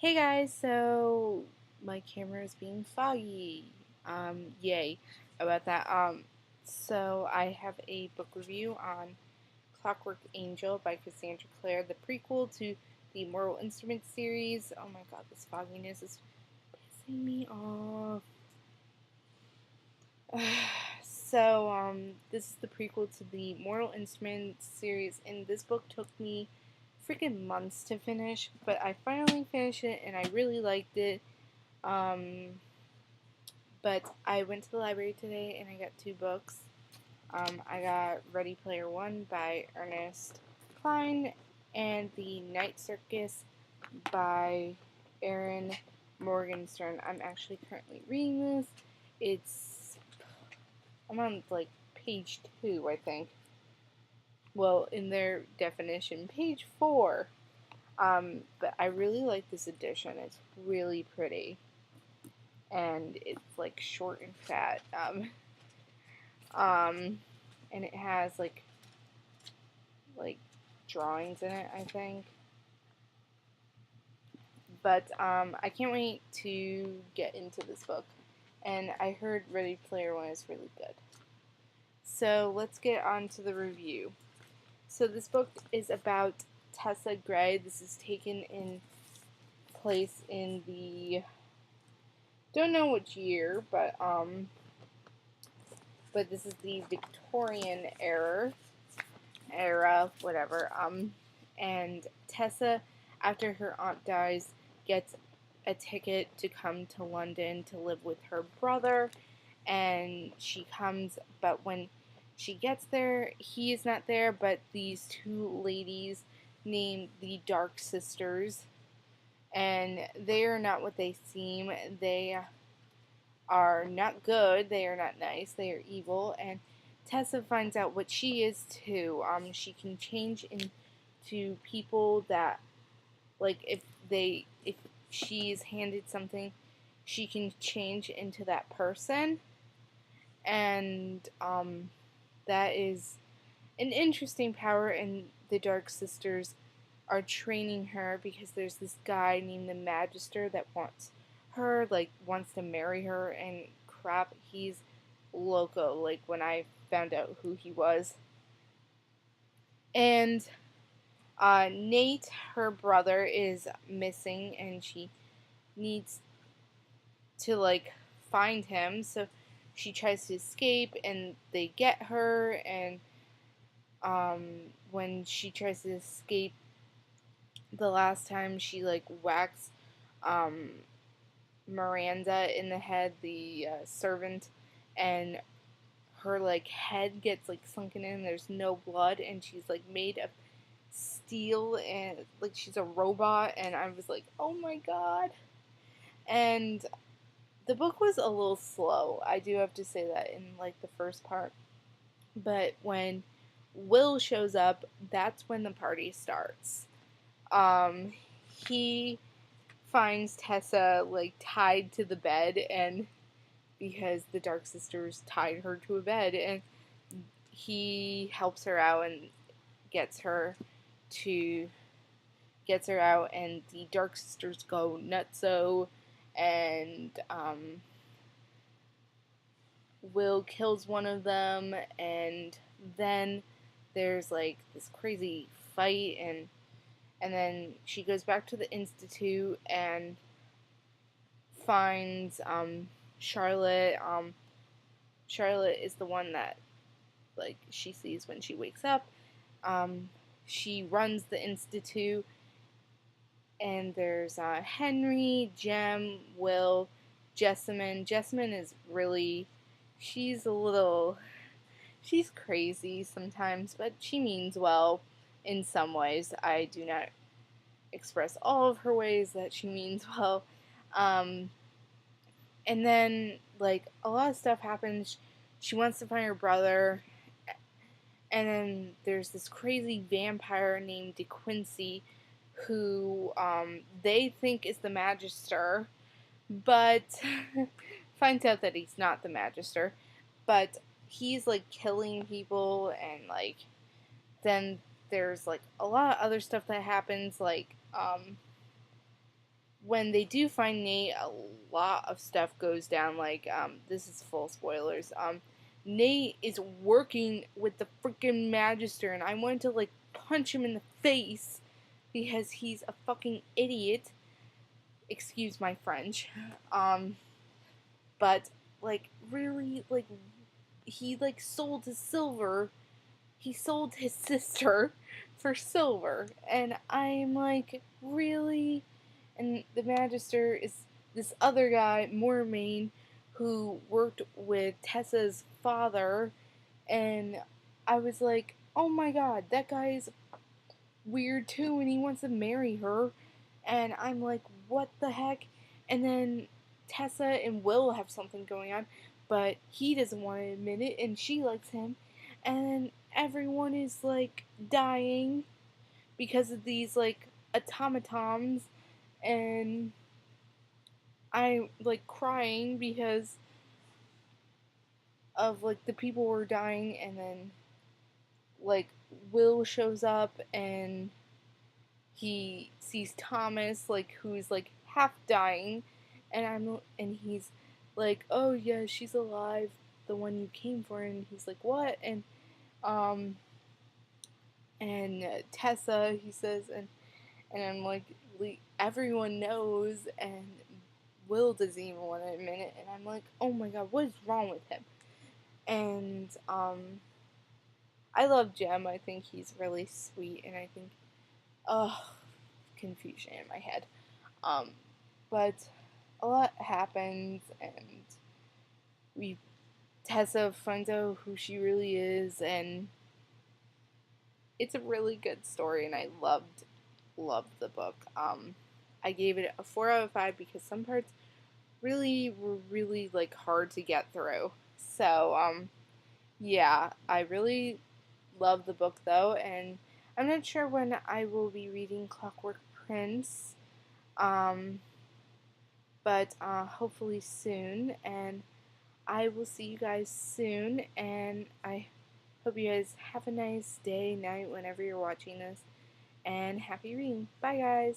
Hey guys, so my camera is being foggy. Yay about that. So I have a book review on Clockwork Angel by Cassandra Clare, the prequel to the Mortal Instruments series. Oh my god, this fogginess is pissing me off. This is the prequel to the Mortal Instruments series, and this book took me freaking months to finish, but I finally finished it and I really liked it. Um, but I went to the library today and I got two books. I got Ready Player One by Ernest Cline and The Night Circus by Aaron Morgenstern. I'm actually currently reading this. I'm on like page 2, I think. Well, in their definition, page 4. But I really like this edition. It's really pretty. And it's like short and fat. Um, and it has like drawings in it, I think. But I can't wait to get into this book. And I heard Ready Player One is really good. So let's get on to the review. So this book is about Tessa Gray. This is taken in place in the don't know which year, but this is the Victorian era, whatever. And Tessa, after her aunt dies, gets a ticket to come to London to live with her brother, and she comes, but when she gets there, he is not there, but these two ladies named the Dark Sisters, and they are not what they seem. They are not good, they are not nice, they are evil, and Tessa finds out what she is too. She can change into people that, like, if she's handed something, she can change into that person, and that is an interesting power, and the Dark Sisters are training her because there's this guy named the Magister that wants her, like, wants to marry her, and crap, he's loco, like, when I found out who he was. And Nate, her brother, is missing, and she needs to, like, find him, so she tries to escape, and they get her, and when she tries to escape the last time, she, like, whacks um, Miranda in the head, the servant, and her, like, head gets, like, sunken in. There's no blood, and she's, like, made of steel, and like she's a robot. And I was like, oh my god. And the book was a little slow, I do have to say that, in like the first part. But when Will shows up, that's when the party starts. Um, he finds Tessa, like, tied to the bed, and because the Dark Sisters tied her to a bed, and he helps her out and gets her to gets her out, and the Dark Sisters go nutso, and Will kills one of them, and then there's like this crazy fight, and then she goes back to the Institute and finds Charlotte. Charlotte is the one that, like, she sees when she wakes up. She runs the Institute, and there's Henry, Jem, Will, Jessamine. Jessamine is really, she's a little, she's crazy sometimes, but she means well in some ways. I do not express all of her ways that she means well. Um, and then, like, a lot of stuff happens. She wants to find her brother, and then there's this crazy vampire named De Quincy who they think is the Magister, but finds out that he's not the Magister. But he's like killing people, and like then there's like a lot of other stuff that happens, like when they do find Nate, a lot of stuff goes down. Like, this is full spoilers. Nate is working with the freaking Magister, and I wanted to like punch him in the face because he's a fucking idiot. Excuse my French. Um, but like, really, like, he like sold his silver. He sold his sister for silver, and I'm like, really? And the Magister is this other guy, Mormain, who worked with Tessa's father, and I was like, oh my god, that guy's weird too, and he wants to marry her, and I'm like, what the heck? And then Tessa and Will have something going on, but he doesn't want to admit it, and she likes him, and then everyone is like dying because of these like automatons, and I'm like crying because of like the people were dying, and then like Will shows up and he sees Thomas like who's like half dying, and he's like, oh yeah, she's alive, the one you came for, and he's like, what? Um and Tessa, he says, and I'm like, everyone knows, and Will doesn't even want to admit it, and I'm like, oh my god, what is wrong with him? And I love Jem. I think he's really sweet, and I think, oh, confusion in my head. Um, but a lot happens, and we Tessa finds out who she really is, and it's a really good story, and I loved the book. I gave it a 4 out of 5 because some parts really were really like hard to get through. So yeah, I really love the book though, and I'm not sure when I will be reading Clockwork Prince. Um, but hopefully soon, and I will see you guys soon, and I hope you guys have a nice day, night, whenever you're watching this, and happy reading. Bye, guys!